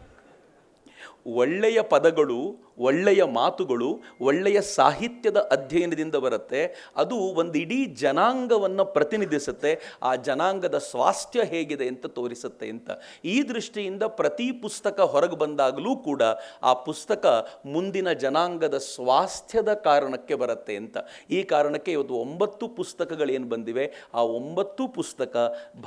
ಒಳ್ಳೆಯ ಪದಗಳು, ಒಳ್ಳೆಯ ಮಾತುಗಳು, ಒಳ್ಳೆಯ ಸಾಹಿತ್ಯದ ಅಧ್ಯಯನದಿಂದ ಬರುತ್ತೆ. ಅದು ಒಂದು ಇಡೀ ಜನಾಂಗವನ್ನು ಪ್ರತಿನಿಧಿಸುತ್ತೆ. ಆ ಜನಾಂಗದ ಸ್ವಾಸ್ಥ್ಯ ಹೇಗಿದೆ ಅಂತ ತೋರಿಸುತ್ತೆ ಅಂತ. ಈ ದೃಷ್ಟಿಯಿಂದ ಪ್ರತಿ ಪುಸ್ತಕ ಹೊರಗೆ ಬಂದಾಗಲೂ ಕೂಡ ಆ ಪುಸ್ತಕ ಮುಂದಿನ ಜನಾಂಗದ ಸ್ವಾಸ್ಥ್ಯದ ಕಾರಣಕ್ಕೆ ಬರುತ್ತೆ ಅಂತ. ಈ ಕಾರಣಕ್ಕೆ ಇವತ್ತು 9 ಪುಸ್ತಕಗಳೇನು ಬಂದಿವೆ, ಆ 9 ಪುಸ್ತಕ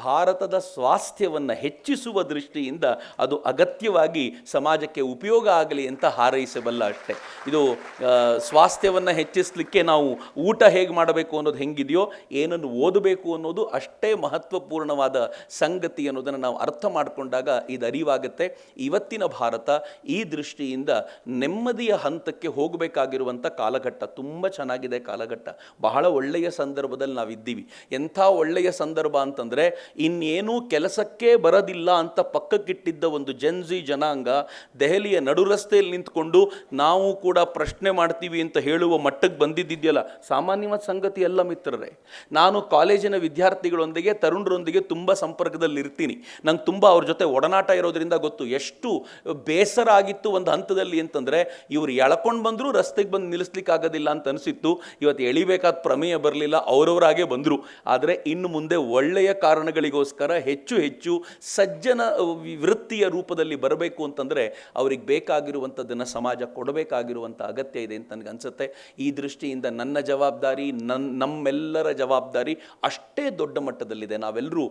ಭಾರತದ ಸ್ವಾಸ್ಥ್ಯವನ್ನು ಹೆಚ್ಚಿಸುವ ದೃಷ್ಟಿಯಿಂದ ಅದು ಅಗತ್ಯವಾಗಿ ಸಮಾಜಕ್ಕೆ ಉಪಯೋಗ ಆಗಲಿ ಅಂತ ಹಾರೈಸಬಲ್ಲ ಅಷ್ಟೇ. ಇದು ಸ್ವಾಸ್ಥ್ಯವನ್ನು ಹೆಚ್ಚಿಸಲಿಕ್ಕೆ ನಾವು ಊಟ ಹೇಗೆ ಮಾಡಬೇಕು ಅನ್ನೋದು ಹೆಂಗಿದೆಯೋ, ಏನನ್ನು ಓದಬೇಕು ಅನ್ನೋದು ಅಷ್ಟೇ ಮಹತ್ವಪೂರ್ಣವಾದ ಸಂಗತಿ ಅನ್ನೋದನ್ನು ನಾವು ಅರ್ಥ ಮಾಡಿಕೊಂಡಾಗ ಇದು ಅರಿವಾಗುತ್ತೆ. ಇವತ್ತಿನ ಭಾರತ ಈ ದೃಷ್ಟಿಯಿಂದ ನೆಮ್ಮದಿಯ ಹಂತಕ್ಕೆ ಹೋಗಬೇಕಾಗಿರುವಂಥ ಕಾಲಘಟ್ಟ. ತುಂಬ ಚೆನ್ನಾಗಿದೆ ಕಾಲಘಟ್ಟ, ಬಹಳ ಒಳ್ಳೆಯ ಸಂದರ್ಭದಲ್ಲಿ ನಾವಿದ್ದೀವಿ. ಎಂಥ ಒಳ್ಳೆಯ ಸಂದರ್ಭ ಅಂತಂದರೆ, ಇನ್ನೇನೂ ಕೆಲಸಕ್ಕೆ ಬರೋದಿಲ್ಲ ಅಂತ ಪಕ್ಕಕ್ಕಿಟ್ಟಿದ್ದ ಒಂದು ಜನ್ಜಿ ಜನಾಂಗ ದೆಹಲಿಯ ನಡು ರಸ್ತೆಯಲ್ಲಿ ನಿಂತ್ಕೊಂಡು ನಾವು ಕೂಡ ಪ್ರಶ್ನೆ ಮಾಡ್ತೀವಿ ಅಂತ ಹೇಳುವ ಮಟ್ಟಕ್ಕೆ ಬಂದಿದ್ದಿದೆಯಲ್ಲ, ಸಾಮಾನ್ಯವಾದ ಸಂಗತಿ ಎಲ್ಲ ಮಿತ್ರರೇ. ನಾನು ಕಾಲೇಜಿನ ವಿದ್ಯಾರ್ಥಿಗಳೊಂದಿಗೆ, ತರುಣರೊಂದಿಗೆ ತುಂಬ ಸಂಪರ್ಕದಲ್ಲಿ ಇರ್ತೀನಿ. ನಂಗೆ ತುಂಬ ಅವ್ರ ಜೊತೆ ಒಡನಾಟ ಇರೋದ್ರಿಂದ ಗೊತ್ತು. ಎಷ್ಟು ಬೇಸರ ಆಗಿತ್ತು ಒಂದು ಹಂತದಲ್ಲಿ ಅಂತಂದರೆ, ಇವರು ಎಳ್ಕೊಂಡು ಬಂದರೂ ರಸ್ತೆಗೆ ಬಂದು ನಿಲ್ಲಿಸ್ಲಿಕ್ಕೆ ಆಗೋದಿಲ್ಲ ಅಂತ ಅನಿಸಿತ್ತು. ಇವತ್ತು ಎಳಿಬೇಕಾದ ಪ್ರಮೇಯ ಬರಲಿಲ್ಲ, ಅವರವರಾಗೆ ಬಂದರು. ಆದರೆ ಇನ್ನು ಮುಂದೆ ಒಳ್ಳೆಯ ಕಾರಣಗಳಿಗೋಸ್ಕರ ಹೆಚ್ಚು ಹೆಚ್ಚು ಸಜ್ಜನ ವೃತ್ತಿಯ ರೂಪದಲ್ಲಿ ಬರಬೇಕು ಅಂತಂದರೆ ಅವ್ರಿಗೆ ಬೇಕಾಗಿರುವಂಥದ್ದನ್ನು ಸಮಾಜ ಕೊಡಬೇಕಾಗಿರುವಂಥ ಅಗತ್ಯ ಇದೆ ಅಂತ ನನಗೆ ಅನಿಸುತ್ತೆ. ಈ ದೃಷ್ಟಿಯಿಂದ ನನ್ನ ಜವಾಬ್ದಾರಿ, ನಮ್ಮೆಲ್ಲರ ಜವಾಬ್ದಾರಿ ಅಷ್ಟೇ ದೊಡ್ಡ ಮಟ್ಟದಲ್ಲಿದೆ. ನಾವೆಲ್ಲರೂ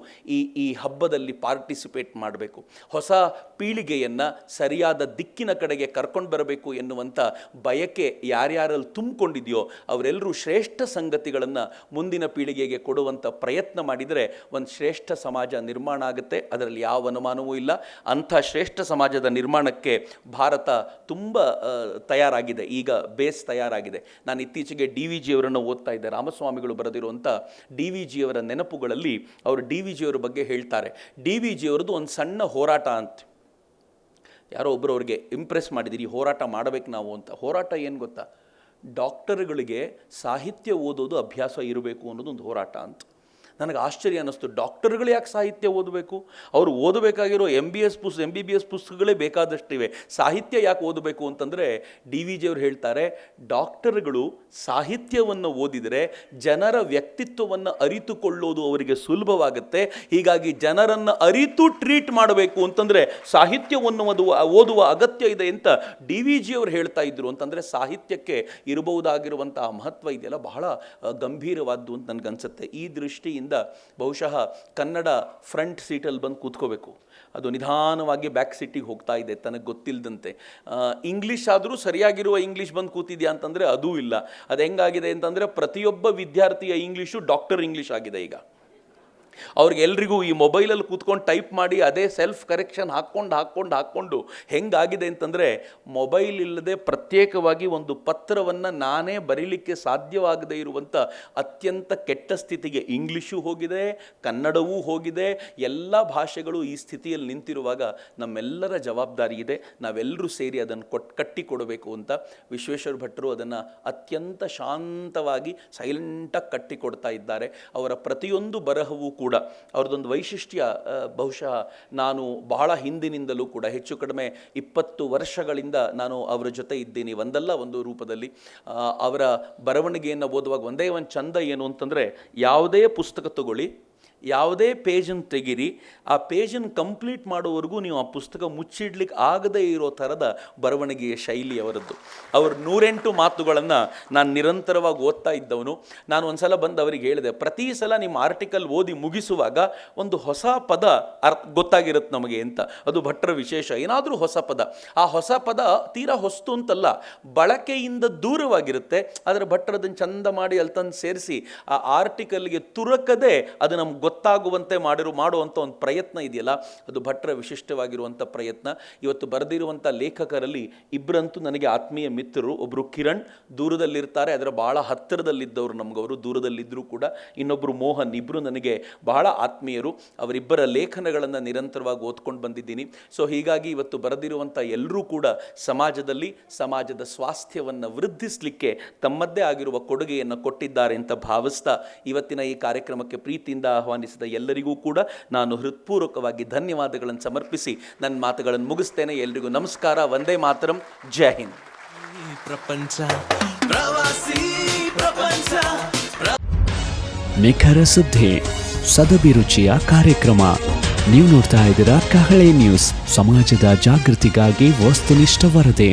ಈ ಹಬ್ಬದಲ್ಲಿ ಪಾರ್ಟಿಸಿಪೇಟ್ ಮಾಡಬೇಕು. ಹೊಸ ಪೀಳಿಗೆಯನ್ನು ಸರಿಯಾದ ದಿಕ್ಕಿನ ಕಡೆಗೆ ಕರ್ಕೊಂಡು ಬರಬೇಕು ಎನ್ನುವಂಥ ಬಯಕೆ ಯಾರ್ಯಾರಲ್ಲಿ ತುಂಬಿಕೊಂಡಿದೆಯೋ ಅವರೆಲ್ಲರೂ ಶ್ರೇಷ್ಠ ಸಂಗತಿಗಳನ್ನು ಮುಂದಿನ ಪೀಳಿಗೆಗೆ ಕೊಡುವಂಥ ಪ್ರಯತ್ನ ಮಾಡಿದರೆ ಒಂದು ಶ್ರೇಷ್ಠ ಸಮಾಜ ನಿರ್ಮಾಣ ಆಗುತ್ತೆ. ಅದರಲ್ಲಿ ಯಾವ ಅನುಮಾನವೂ ಇಲ್ಲ. ಅಂಥ ಶ್ರೇಷ್ಠ ಸಮಾಜದ ನಿರ್ಮಾಣಕ್ಕೆ ಭಾರತ ತುಂಬ ತಯಾರಾಗಿದೆ. ಈಗ ಬೇಸ್ ತಯಾರಾಗಿದೆ. ನಾನು ಇತ್ತೀಚೆಗೆ DVG ಅವರನ್ನು ಓದ್ತಾ ಇದ್ದೆ. ರಾಮಸ್ವಾಮಿಗಳು ಬರೆದಿರುವಂಥ DVG ಅವರ ನೆನಪುಗಳಲ್ಲಿ ಅವರು DVG ಅವರ ಬಗ್ಗೆ ಹೇಳ್ತಾರೆ. DVG ಅವರದ್ದು ಒಂದು ಸಣ್ಣ ಹೋರಾಟ ಅಂತ. ಯಾರೋ ಒಬ್ಬರು ಅವ್ರಿಗೆ ಇಂಪ್ರೆಸ್ ಮಾಡಿದಿರಿ, ಹೋರಾಟ ಮಾಡಬೇಕು ನಾವು ಅಂತ. ಹೋರಾಟ ಏನು ಗೊತ್ತಾ? ಡಾಕ್ಟರ್ಗಳಿಗೆ ಸಾಹಿತ್ಯ ಓದೋದು ಅಭ್ಯಾಸ ಇರಬೇಕು ಅನ್ನೋದು ಒಂದು ಹೋರಾಟ ಅಂತ. ನನಗೆ ಆಶ್ಚರ್ಯ ಅನ್ನಿಸ್ತು, ಡಾಕ್ಟರ್ಗಳು ಯಾಕೆ ಸಾಹಿತ್ಯ ಓದಬೇಕು? ಅವರು ಓದಬೇಕಾಗಿರೋ MBBS ಪುಸ್ತಕಗಳೇ ಬೇಕಾದಷ್ಟಿವೆ, ಸಾಹಿತ್ಯ ಯಾಕೆ ಓದಬೇಕು ಅಂತಂದರೆ DVG ಅವರು ಹೇಳ್ತಾರೆ, ಡಾಕ್ಟರ್ಗಳು ಸಾಹಿತ್ಯವನ್ನು ಓದಿದರೆ ಜನರ ವ್ಯಕ್ತಿತ್ವವನ್ನು ಅರಿತುಕೊಳ್ಳೋದು ಅವರಿಗೆ ಸುಲಭವಾಗುತ್ತೆ. ಹೀಗಾಗಿ ಜನರನ್ನು ಅರಿತು ಟ್ರೀಟ್ ಮಾಡಬೇಕು ಅಂತಂದರೆ ಸಾಹಿತ್ಯವನ್ನು ಓದುವ ಅಗತ್ಯ ಇದೆ ಅಂತ DVG ಅವರು ಹೇಳ್ತಾ ಇದ್ರು. ಅಂತಂದರೆ ಸಾಹಿತ್ಯಕ್ಕೆ ಇರಬಹುದಾಗಿರುವಂಥ ಮಹತ್ವ ಇದೆಯಲ್ಲ ಬಹಳ ಗಂಭೀರವಾದ್ದು ಅಂತ ನನಗನ್ಸುತ್ತೆ. ಈ ದೃಷ್ಟಿಯಿಂದ ಬಹುಶಃ ಕನ್ನಡ ಫ್ರಂಟ್ ಸೀಟಲ್ಲಿ ಬಂದು ಕೂತ್ಕೋಬೇಕು. ಅದು ನಿಧಾನವಾಗಿ ಬ್ಯಾಕ್ ಸೀಟಿಗೆ ಹೋಗ್ತಾ ಇದೆ ತನಗೆ ಗೊತ್ತಿಲ್ಲದಂತೆ. ಇಂಗ್ಲೀಷ್ ಆದರೂ ಸರಿಯಾಗಿರುವ ಇಂಗ್ಲೀಷ್ ಬಂದು ಕೂತಿದೆಯಾ ಅಂತಂದರೆ ಅದೂ ಇಲ್ಲ. ಅದು ಹೆಂಗಾಗಿದೆ ಅಂತಂದರೆ ಪ್ರತಿಯೊಬ್ಬ ವಿದ್ಯಾರ್ಥಿಯ ಇಂಗ್ಲೀಷು ಡಾಕ್ಟರ್ ಇಂಗ್ಲೀಷ್ ಆಗಿದೆ ಈಗ. ಅವ್ರಿಗೆಲ್ರಿಗೂ ಈ ಮೊಬೈಲಲ್ಲಿ ಕೂತ್ಕೊಂಡು ಟೈಪ್ ಮಾಡಿ ಅದೇ ಸೆಲ್ಫ್ ಕರೆಕ್ಷನ್ ಹಾಕ್ಕೊಂಡು ಹೆಂಗಾಗಿದೆ ಅಂತಂದರೆ ಮೊಬೈಲ್ ಇಲ್ಲದೆ ಪ್ರತ್ಯೇಕವಾಗಿ ಒಂದು ಪತ್ರವನ್ನು ನಾನೇ ಬರೀಲಿಕ್ಕೆ ಸಾಧ್ಯವಾಗದೇ ಇರುವಂಥ ಅತ್ಯಂತ ಕೆಟ್ಟ ಸ್ಥಿತಿಗೆ ಇಂಗ್ಲೀಷು ಹೋಗಿದೆ, ಕನ್ನಡವೂ ಹೋಗಿದೆ. ಎಲ್ಲ ಭಾಷೆಗಳು ಈ ಸ್ಥಿತಿಯಲ್ಲಿ ನಿಂತಿರುವಾಗ ನಮ್ಮೆಲ್ಲರ ಜವಾಬ್ದಾರಿ ಇದೆ, ನಾವೆಲ್ಲರೂ ಸೇರಿ ಅದನ್ನು ಕಟ್ಟಿಕೊಡಬೇಕು ಅಂತ ವಿಶ್ವೇಶ್ವರ ಭಟ್ರು ಅದನ್ನು ಅತ್ಯಂತ ಶಾಂತವಾಗಿ ಸೈಲೆಂಟಾಗಿ ಕಟ್ಟಿಕೊಡ್ತಾ ಇದ್ದಾರೆ. ಅವರ ಪ್ರತಿಯೊಂದು ಬರಹವೂ ಕೂಡ ಅವ್ರದ್ದೊಂದು ವೈಶಿಷ್ಟ್ಯ. ಬಹುಶಃ ನಾನು ಬಹಳ ಹಿಂದಿನಿಂದಲೂ ಕೂಡ ಹೆಚ್ಚು ಕಡಿಮೆ 20 ವರ್ಷಗಳಿಂದ ನಾನು ಅವರ ಜೊತೆ ಇದ್ದೀನಿ ಒಂದಲ್ಲ ಒಂದು ರೂಪದಲ್ಲಿ. ಅವರ ಬರವಣಿಗೆಯನ್ನು ಓದುವಾಗ ಒಂದೇ ಒಂದು ಚಂದ ಏನು ಅಂತಂದರೆ, ಯಾವುದೇ ಪುಸ್ತಕ ತಗೊಳ್ಳಿ, ಯಾವುದೇ ಪೇಜನ್ನು ತೆಗೀರಿ, ಆ ಪೇಜನ್ನು ಕಂಪ್ಲೀಟ್ ಮಾಡೋವರೆಗೂ ನೀವು ಆ ಪುಸ್ತಕ ಮುಚ್ಚಿಡ್ಲಿಕ್ಕೆ ಆಗದೇ ಇರೋ ಥರದ ಬರವಣಿಗೆಯ ಶೈಲಿ ಅವರದ್ದು. ಅವರು 108 ಮಾತುಗಳನ್ನು ನಾನು ನಿರಂತರವಾಗಿ ಓದ್ತಾ ಇದ್ದವನು. ನಾನು ಒಂದು ಸಲ ಬಂದು ಅವರಿಗೆ ಹೇಳಿದೆ, ಪ್ರತಿ ಸಲ ನಿಮ್ಮ ಆರ್ಟಿಕಲ್ ಓದಿ ಮುಗಿಸುವಾಗ ಒಂದು ಹೊಸ ಪದ ಗೊತ್ತಾಗಿರುತ್ತೆ ನಮಗೆ ಅಂತ. ಅದು ಭಟ್ರ ವಿಶೇಷ. ಏನಾದರೂ ಹೊಸ ಪದ, ಆ ಹೊಸ ಪದ ತೀರಾ ಹೊಸ್ತು ಅಂತಲ್ಲ, ಬಳಕೆಯಿಂದ ದೂರವಾಗಿರುತ್ತೆ. ಆದರೆ ಭಟ್ರದನ್ನು ಚಂದ ಮಾಡಿ ಅಲ್ಲಿ ತಂದು ಸೇರಿಸಿ ಆ ಆರ್ಟಿಕಲ್ಗೆ ತುರಕದೆ ಅದು ನಮ್ಗೆ ಗೊತ್ತಾಗುವಂತೆ ಮಾಡುವಂಥ ಒಂದು ಪ್ರಯತ್ನ ಇದೆಯಲ್ಲ, ಅದು ಭಟ್ರ ವಿಶಿಷ್ಟವಾಗಿರುವಂಥ ಪ್ರಯತ್ನ. ಇವತ್ತು ಬರೆದಿರುವಂಥ ಲೇಖಕರಲ್ಲಿ ಇಬ್ಬರಂತೂ ನನಗೆ ಆತ್ಮೀಯ ಮಿತ್ರರು. ಒಬ್ಬರು ಕಿರಣ್ ದೂರದಲ್ಲಿರ್ತಾರೆ, ಅದರ ಭಾಳ ಹತ್ತಿರದಲ್ಲಿದ್ದವರು ನಮಗವರು, ದೂರದಲ್ಲಿದ್ದರೂ ಕೂಡ. ಇನ್ನೊಬ್ಬರು ಮೋಹನ್, ಇಬ್ಬರು ನನಗೆ ಬಹಳ ಆತ್ಮೀಯರು. ಅವರಿಬ್ಬರ ಲೇಖನಗಳನ್ನು ನಿರಂತರವಾಗಿ ಓದ್ಕೊಂಡು ಬಂದಿದ್ದೀನಿ. ಸೊ ಹೀಗಾಗಿ ಇವತ್ತು ಬರೆದಿರುವಂಥ ಎಲ್ಲರೂ ಕೂಡ ಸಮಾಜದ ಸ್ವಾಸ್ಥ್ಯವನ್ನು ವೃದ್ಧಿಸಲಿಕ್ಕೆ ತಮ್ಮದ್ದೇ ಆಗಿರುವ ಕೊಡುಗೆಯನ್ನು ಕೊಟ್ಟಿದ್ದಾರೆ ಅಂತ ಭಾವಿಸ್ತಾ ಇವತ್ತಿನ ಈ ಕಾರ್ಯಕ್ರಮಕ್ಕೆ ಪ್ರೀತಿಯಿಂದ ಆಹ್ವಾನಿಸಿದ ಎಲ್ಲರಿಗೂ ಕೂಡ ನಾನು ಹೃತ್ಪೂರ್ವಕವಾಗಿ ಧನ್ಯವಾದಗಳನ್ನು ಸಮರ್ಪಿಸಿ ನನ್ನ ಮಾತುಗಳನ್ನು ಮುಗಿಸ್ತೇನೆ. ಎಲ್ಲರಿಗೂ ನಮಸ್ಕಾರ. ವಂದೇ ಮಾತರಂ. ಜೈ ಹಿಂದ್. ನಿಖರ ಸುದ್ದಿ, ಸದಭಿರುಚಿಯ ಕಾರ್ಯಕ್ರಮ. ನೀವು ನೋಡ್ತಾ ಇದ್ದೀರಾ ಕಹಳೆ ನ್ಯೂಸ್, ಸಮಾಜದ ಜಾಗೃತಿಗಾಗಿ ವಸ್ತುನಿಷ್ಠ ವರದಿ.